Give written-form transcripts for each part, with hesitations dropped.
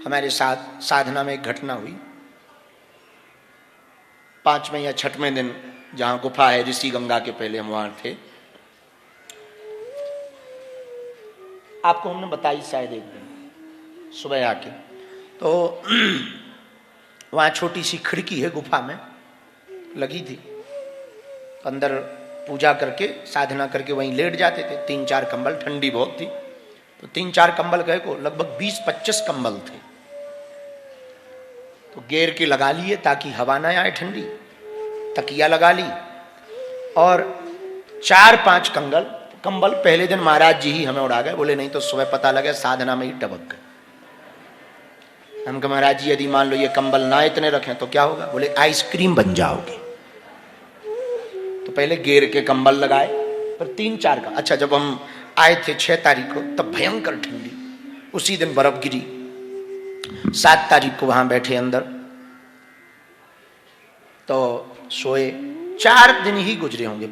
हमारे साथ साधना में एक घटना हुई। 5वें या 6वें दिन जहां गुफा है ऋषि गंगा के, पहले हम वहां थे। आपको हमने बताई शायद एक दिन सुबह आके, तो वहां छोटी सी खिड़की है गुफा में लगी थी। अंदर पूजा करके साधना करके वहीं लेट जाते थे। 3-4 कंबल, ठंडी बहुत थी तो 3-4 कंबल गए को लगभग 20-25 कंबल थे, तो घेर के लगा लिए ताकि हवा ना आए ठंडी। तकिया लगा ली और 4-5 कंबल पहले दिन महाराज जी ही हमें उड़ा गए। बोले नहीं तो सुबह पता लगे साधना में ही टपक गए। हम कहा महाराज जी यदि मान लो ये कंबल ना इतने रखें तो क्या होगा? बोले आइसक्रीम बन जाओगे। तो पहले घेर के कंबल लगाए, फिर 3-4 का। अच्छा, जब हम आए थे 6 तारीख को तब भयंकर ठंडी, उसी दिन बर्फ गिरी। 7 तारीख को वहां बैठे अंदर, तो सोए। 4 दिन ही गुजरे होंगे,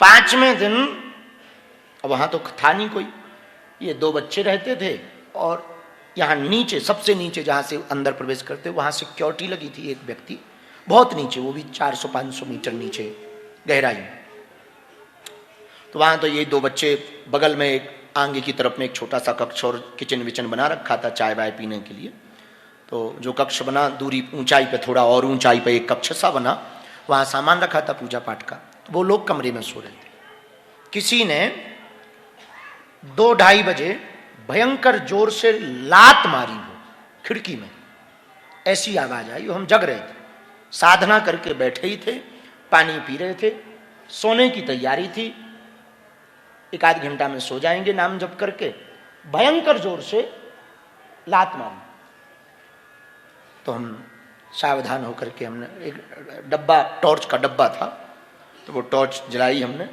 5वें दिन वहां तो था नहीं कोई, ये 2 बच्चे रहते थे और यहाँ नीचे, सबसे नीचे जहां से अंदर प्रवेश करते वहां सिक्योरिटी लगी थी, एक व्यक्ति बहुत नीचे, वो भी 400-500 मीटर नीचे गहराई में। तो वहां तो ये 2 बच्चे, बगल में एक आगे की तरफ में एक छोटा सा कक्ष और किचन विचन बना रखा था चाय वाय पीने के लिए। तो जो कक्ष बना दूरी ऊंचाई पे, थोड़ा और ऊंचाई पे एक कक्ष सा बना, वहां सामान रखा था पूजा पाठ का। तो वो लोग कमरे में सो रहे थे। किसी ने 2-2:30 बजे भयंकर जोर से लात मारी हो खिड़की में, ऐसी आवाज आई। हम जग रहे थे, साधना करके बैठे ही थे, पानी पी रहे थे, सोने की तैयारी थी, 1-आध घंटा में सो जाएंगे नाम जप करके। भयंकर जोर से लात मारी। तो हम सावधान होकर के, हमने एक डब्बा, टॉर्च का डब्बा था, तो वो टॉर्च जलाई हमने।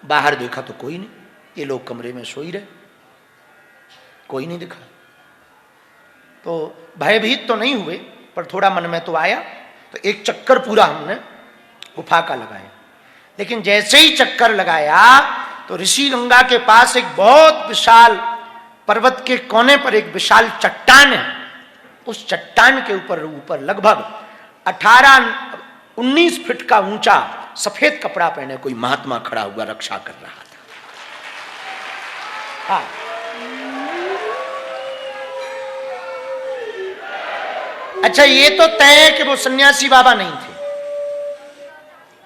बाहर देखा तो कोई नहीं, ये लोग कमरे में सो ही रहे, कोई नहीं दिखा। तो भयभीत तो नहीं हुए, पर थोड़ा मन में तो आया। तो एक चक्कर पूरा हमने गुफा का लगाया। लेकिन जैसे ही चक्कर लगाया तो ऋषि गंगा के पास एक बहुत विशाल पर्वत के कोने पर एक विशाल चट्टान है। उस चट्टान के ऊपर लगभग 18-19 फीट का ऊंचा सफेद कपड़ा पहने कोई महात्मा खड़ा हुआ रक्षा कर रहा था। हाँ, अच्छा, ये तो तय है कि वो सन्यासी बाबा नहीं थे,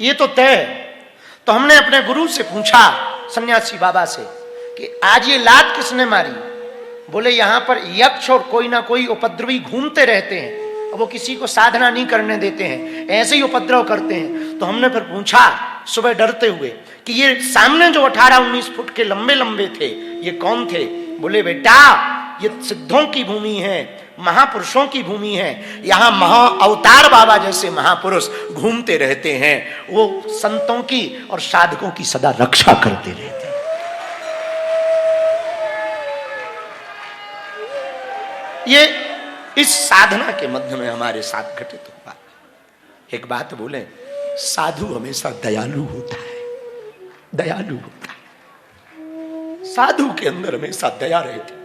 ये तो तय है। तो हमने अपने गुरु से पूछा, सन्यासी बाबा से, कि आज ये लात किसने मारी? बोले यहां पर यक्ष और कोई ना कोई उपद्रवी घूमते रहते हैं, और वो किसी को साधना नहीं करने देते हैं, ऐसे ही उपद्रव करते हैं। तो हमने फिर पूछा सुबह डरते हुए कि ये सामने जो 18-19 फुट के लंबे लंबे थे, ये कौन थे? बोले बेटा, ये सिद्धों की भूमि है, महापुरुषों की भूमि है। यहां महा अवतार बाबा जैसे महापुरुष घूमते रहते हैं, वो संतों की और साधकों की सदा रक्षा करते रहते हैं। ये इस साधना के मध्य में हमारे साथ घटित हुआ। एक बात बोले, साधु हमेशा दयालु होता है, दयालु होता है। साधु के अंदर हमेशा दया रहती,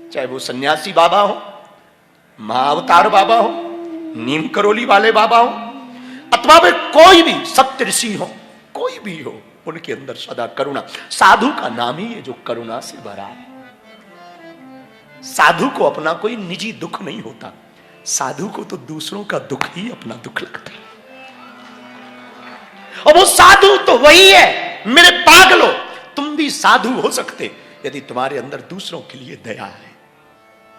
चाहे वो सन्यासी बाबा हो, महाअवतार बाबा हो, नीम करोली वाले बाबा हो, अथवा वे कोई भी सप्तऋषि हो, कोई भी हो, उनके अंदर सदा करुणा। साधु का नाम ही है जो करुणा से भरा है। साधु को अपना कोई निजी दुख नहीं होता, साधु को तो दूसरों का दुख ही अपना दुख लगता है। और वो साधु तो वही है, मेरे पागलो, तुम भी साधु हो सकते यदि तुम्हारे अंदर दूसरों के लिए दया है,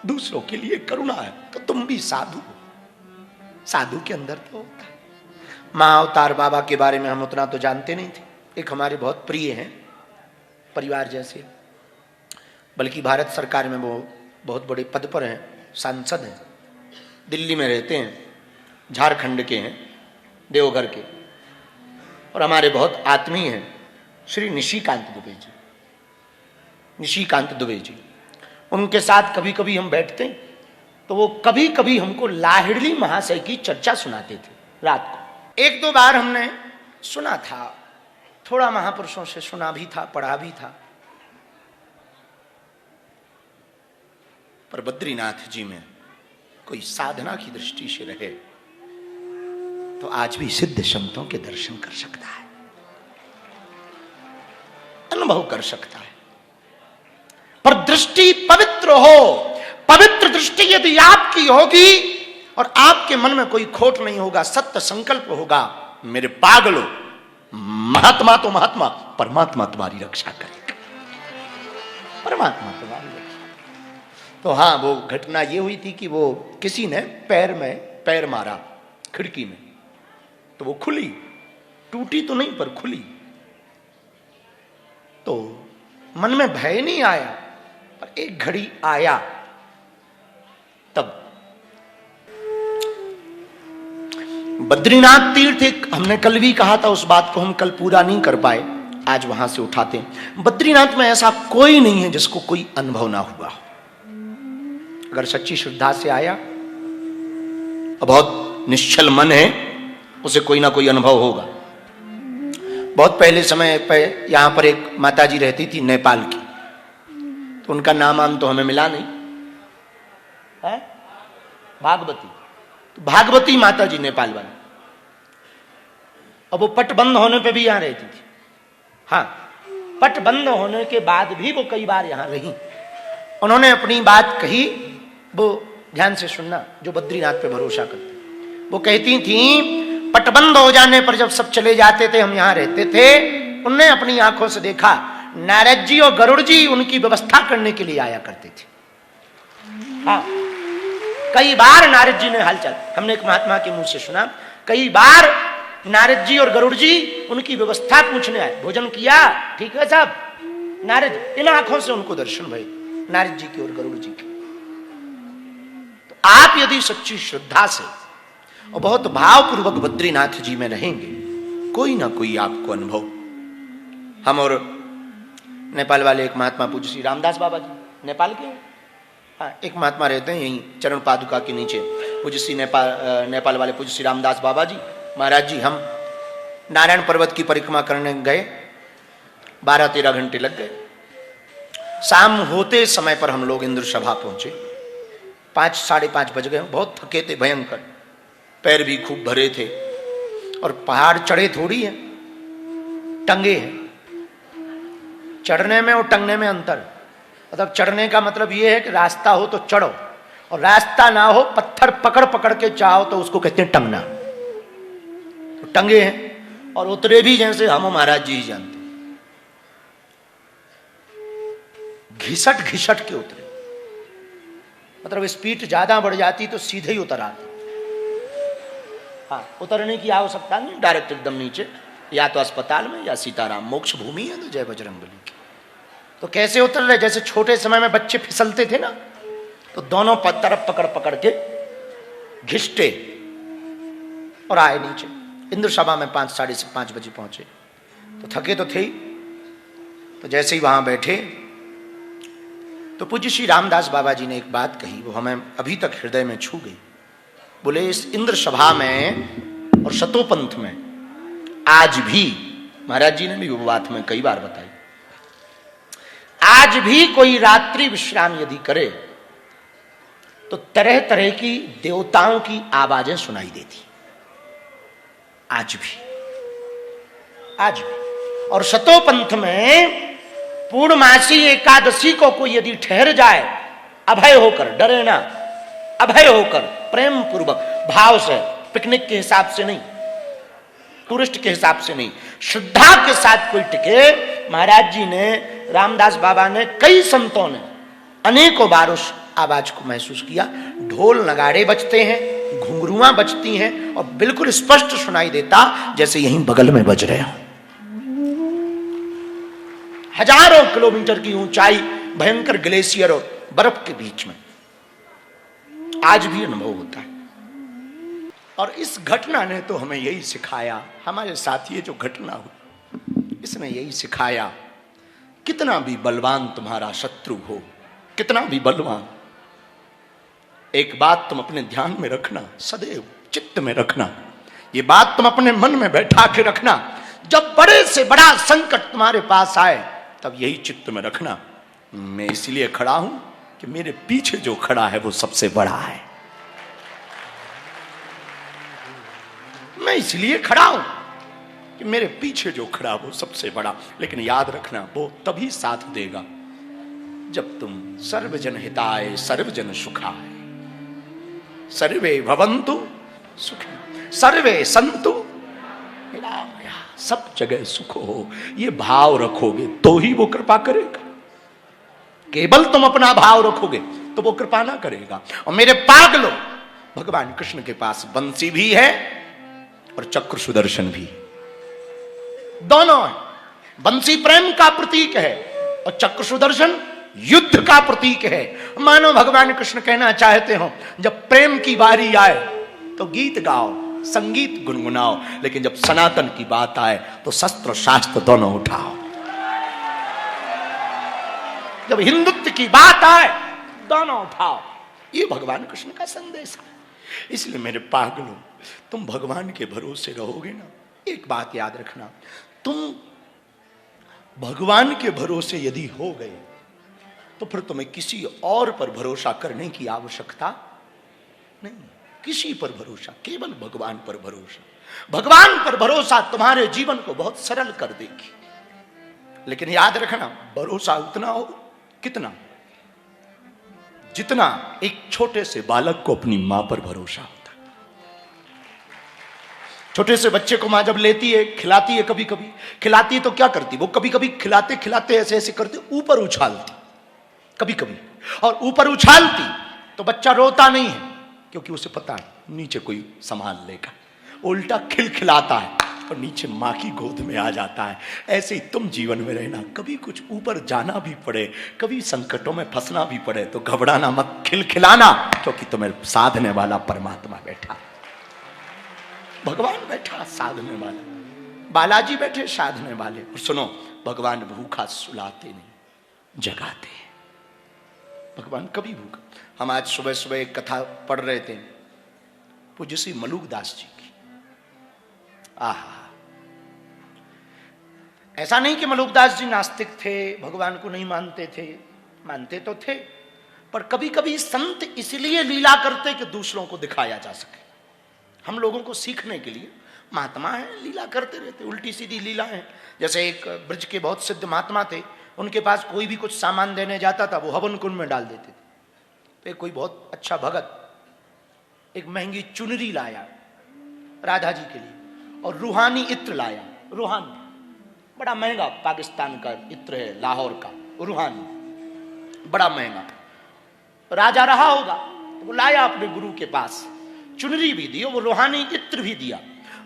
दूसरों के लिए करुणा है, तो तुम भी साधु हो। साधु के अंदर तो होता है। महाअवतार बाबा के बारे में हम उतना तो जानते नहीं थे। एक हमारे बहुत प्रिय हैं, परिवार जैसे, बल्कि भारत सरकार में वो बहुत बड़े पद पर हैं, सांसद हैं, दिल्ली में रहते हैं, झारखंड के हैं, देवघर के, और हमारे बहुत आत्मीय हैं, श्री निशिकांत दुबे जी। निशिकांत दुबे जी, उनके साथ कभी कभी हम बैठते हैं तो वो कभी कभी हमको लाहिड़ी महाशय की चर्चा सुनाते थे रात को। 1-2 बार हमने सुना था, थोड़ा महापुरुषों से सुना भी था, पढ़ा भी था। पर बद्रीनाथ जी में कोई साधना की दृष्टि से रहे तो आज भी सिद्ध संतों के दर्शन कर सकता है, अनुभव कर सकता है। पर दृष्टि पवित्र हो, पवित्र दृष्टि यदि आपकी होगी और आपके मन में कोई खोट नहीं होगा, सत्य संकल्प होगा, मेरे पागलो, महात्मा तो महात्मा, परमात्मा तुम्हारी रक्षा करेगा, परमात्मा तुम्हारी रक्षा। तो हाँ, वो घटना ये हुई थी कि वो किसी ने पैर में पैर मारा खिड़की में, तो वो खुली, टूटी तो नहीं पर खुली। तो मन में भय नहीं आया, पर एक घड़ी आया। तब बद्रीनाथ तीर्थ, एक हमने कल भी कहा था, उस बात को हम कल पूरा नहीं कर पाए, आज वहां से उठाते हैं। बद्रीनाथ में ऐसा कोई नहीं है जिसको कोई अनुभव ना हुआ हो। अगर सच्ची श्रद्धा से आया और बहुत निश्चल मन है, उसे कोई ना कोई अनुभव होगा। बहुत पहले समय पे यहां पर एक माताजी रहती थी नेपाल की, तो उनका नाम तो हमें मिला नहीं है, भागवती। तो भागवती माता जी नेपाल वाली, अब वो पट बंद होने पे भी यहां रहती थी। हाँ, पट बंद होने के बाद भी वो कई बार यहां रही। उन्होंने अपनी बात कही, वो ध्यान से सुनना जो बद्रीनाथ पे भरोसा करते। वो कहती थी, पटबंद हो जाने पर जब सब चले जाते थे, हम यहां रहते थे, उनने अपनी आंखों से देखा नारद जी और गरुड़ जी उनकी व्यवस्था करने के लिए आया करते थे। हाँ, कई बार नारद जी ने हालचाल, हमने एक महात्मा के मुंह से सुना, कई बार नारद जी और गरुड़ जी उनकी व्यवस्था पूछने आए, भोजन किया, ठीक है साहब, नारद, इन आंखों से उनको दर्शन भये नारद जी की और गरुड़ जी की। तो आप यदि सच्ची श्रद्धा से और बहुत भावपूर्वक बद्रीनाथ जी में रहेंगे, कोई ना कोई आपको अनुभव। हम और नेपाल वाले एक महात्मा पूज्य श्री रामदास बाबा जी, नेपाल के, हाँ, एक महात्मा रहते हैं यहीं चरण पादुका के नीचे, पूज्य श्री नेपाल वाले पूज्य श्री रामदास बाबा जी महाराज जी। हम नारायण पर्वत की परिक्रमा करने गए, 12-13 घंटे लग गए। शाम होते समय पर हम लोग इंद्र सभा पहुंचे, 5-5:30 बज गए। बहुत थके थे, भयंकर, पैर भी खूब भरे थे, और पहाड़ चढ़े थोड़ी है, टंगे हैं। चढ़ने में और टंगने में अंतर, मतलब चढ़ने का मतलब यह है कि रास्ता हो तो चढ़ो, और रास्ता ना हो, पत्थर पकड़ पकड़ के चाहो तो उसको कहते हैं टंगना। तो टंगे हैं, और उतरे भी जैसे हम महाराज जी ही जानते, घिसट घिसट के उतरे, मतलब स्पीड ज्यादा बढ़ जाती तो सीधे ही उतर आते। हाँ, उतरने की आवश्यकता नहीं, डायरेक्ट एकदम नीचे, या तो अस्पताल में या सीताराम, मोक्ष भूमि है तो जय बजरंगबली की। तो कैसे उतर रहे, जैसे छोटे समय में बच्चे फिसलते थे ना, तो दोनों तरफ पकड़ पकड़ के घिसटे और आए नीचे। इंद्र सभा में 5-5:30 बजे पहुंचे। तो थके तो थे ही, तो जैसे ही वहां बैठे तो पूज्य श्री रामदास बाबा जी ने एक बात कही, वो हमें अभी तक हृदय में छू गई। बोले, इस इंद्र सभा में और शतोपंथ में आज भी, महाराज जी ने भी वो बात में कई बार बताई, आज भी कोई रात्रि विश्राम यदि करे तो तरह तरह की देवताओं की आवाजें सुनाई देती, आज भी, आज भी। और शतोपंथ में पूर्णमासी एकादशी को कोई यदि ठहर जाए, अभय होकर, डरे ना, अभय होकर, प्रेम पूर्वक, भाव से, पिकनिक के हिसाब से नहीं, टूरिस्ट के हिसाब से नहीं, श्रद्धा के साथ कोई टिके। महाराज जी ने, रामदास बाबा ने, कई संतों ने अनेकों बार उस आवाज को महसूस किया। ढोल नगाड़े बजते हैं, घुंघरुआं बजती हैं, और बिल्कुल स्पष्ट सुनाई देता जैसे यहीं बगल में बज रहे हो। हजारों किलोमीटर की ऊंचाई, भयंकर ग्लेशियर और बर्फ के बीच में आज भी अनुभव होता है। और इस घटना ने तो हमें यही सिखाया, हमारे साथ ये जो घटना हुई, इसने यही सिखाया, कितना भी बलवान तुम्हारा शत्रु हो, कितना भी बलवान, एक बात तुम अपने ध्यान में रखना, सदैव चित्त में रखना, ये बात तुम अपने मन में बैठा के रखना, जब बड़े से बड़ा संकट तुम्हारे पास आए तब यही चित्त में रखना, मैं इसलिए खड़ा हूं कि मेरे पीछे जो खड़ा है वो सबसे बड़ा है। मैं इसलिए खड़ा हूं कि मेरे पीछे जो खड़ा वो सबसे बड़ा। लेकिन याद रखना, वो तभी साथ देगा जब तुम सर्वजन हिताय सर्वजन सुखाय, सर्वे भवन्तु सुखी सर्वे संतु निरामया, सब जगह सुख हो, ये भाव रखोगे तो ही वो कृपा करेगा। केवल तुम अपना भाव रखोगे तो वो कृपा ना करेगा। और मेरे पागलों, भगवान कृष्ण के पास बंसी भी है और चक्र सुदर्शन भी, दोनों है। बंसी प्रेम का प्रतीक है और चक्र सुदर्शन युद्ध का प्रतीक है। मानो भगवान कृष्ण कहना चाहते हो, जब प्रेम की बारी आए तो गीत गाओ, संगीत गुनगुनाओ, लेकिन जब सनातन की बात आए तो शस्त्र शास्त्र दोनों उठाओ। जब हिंदुत्व की बात आए दोनों उठाओ। ये भगवान कृष्ण का संदेश है। इसलिए मेरे पागलों, तुम भगवान के भरोसे रहोगे ना, एक बात याद रखना, तुम भगवान के भरोसे यदि हो गए तो फिर तुम्हें किसी और पर भरोसा करने की आवश्यकता नहीं। किसी पर भरोसा, केवल भगवान पर भरोसा। भगवान पर भरोसा तुम्हारे जीवन को बहुत सरल कर देगी। लेकिन याद रखना, भरोसा उतना हो, कितना, जितना एक छोटे से बालक को अपनी मां पर भरोसा होता है। छोटे से बच्चे को मां जब लेती है, खिलाती है, कभी कभी खिलाती है तो क्या करती, वो कभी कभी खिलाते खिलाते ऐसे ऐसे करते ऊपर उछालती, कभी कभी, और ऊपर उछालती तो बच्चा रोता नहीं है, क्योंकि उसे पता है नीचे कोई संभाल लेगा। उल्टा खिलखिलाता है और नीचे मां की गोद में आ जाता है। ऐसे ही तुम जीवन में रहना, कभी कुछ ऊपर जाना भी पड़े, कभी संकटों में फंसना भी पड़े तो घबराना मत, खिलखिलाना, क्योंकि तुम्हें साधने वाला परमात्मा बैठा, भगवान बैठा साधने वाला, बालाजी बैठे साधने वाले। और सुनो, भगवान भूखा सुलाते नहीं, जगाते हैं। भगवान कभी भूखा। हम आज सुबह सुबह एक कथा पढ़ रहे थे पूज्य श्री मलुकदास जी की। आहा, ऐसा नहीं कि मलुकदास जी नास्तिक थे, भगवान को नहीं मानते थे, मानते तो थे, पर कभी कभी संत इसलिए लीला करते कि दूसरों को दिखाया जा सके। हम लोगों को सीखने के लिए महात्मा है, लीला करते रहते, उल्टी सीधी लीला है। जैसे एक ब्रज के बहुत सिद्ध महात्मा थे, उनके पास कोई भी कुछ सामान देने जाता था, वो हवन कुंड में डाल देते थे। तो कोई बहुत अच्छा भगत एक महंगी चुनरी लाया राधा जी के लिए और रूहानी इत्र लाया। रूहानी बड़ा महंगा पाकिस्तान का इत्र है, लाहौर का रूहानी, बड़ा महंगा। राजा रहा होगा तो वो लाया अपने गुरु के पास, चुनरी भी दी, वो रूहानी इत्र भी दिया।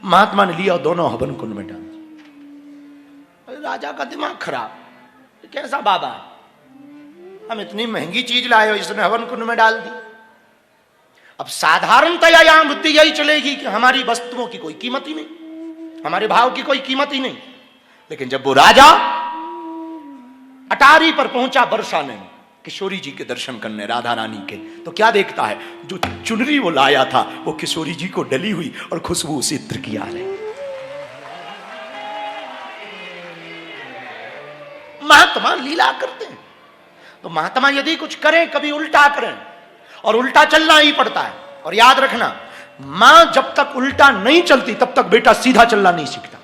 महात्मा ने लिया, दोनों हवन कुंड में डाल दिया। राजा का दिमाग खराब, कैसा बाबा है, हम इतनी महंगी चीज लाए हो, इसने हवन कुंड में डाल दी। अब साधारणतया यहां बुद्धि यही चलेगी कि हमारी वस्तुओं की कोई कीमत ही नहीं, हमारे भाव की कोई कीमत ही नहीं। लेकिन जब वो राजा अटारी पर पहुंचा वर्षा ने किशोरी जी के दर्शन करने, राधा रानी के, तो क्या देखता है, जो चुनरी वो लाया था वो किशोरी जी को डली हुई और खुशबू उसी इत्र की आ रही। महात्मा लीला करते हैं, तो महात्मा यदि कुछ करें कभी उल्टा करें, और उल्टा चलना ही पड़ता है। और याद रखना, मां जब तक उल्टा नहीं चलती तब तक बेटा सीधा चलना नहीं सीखता।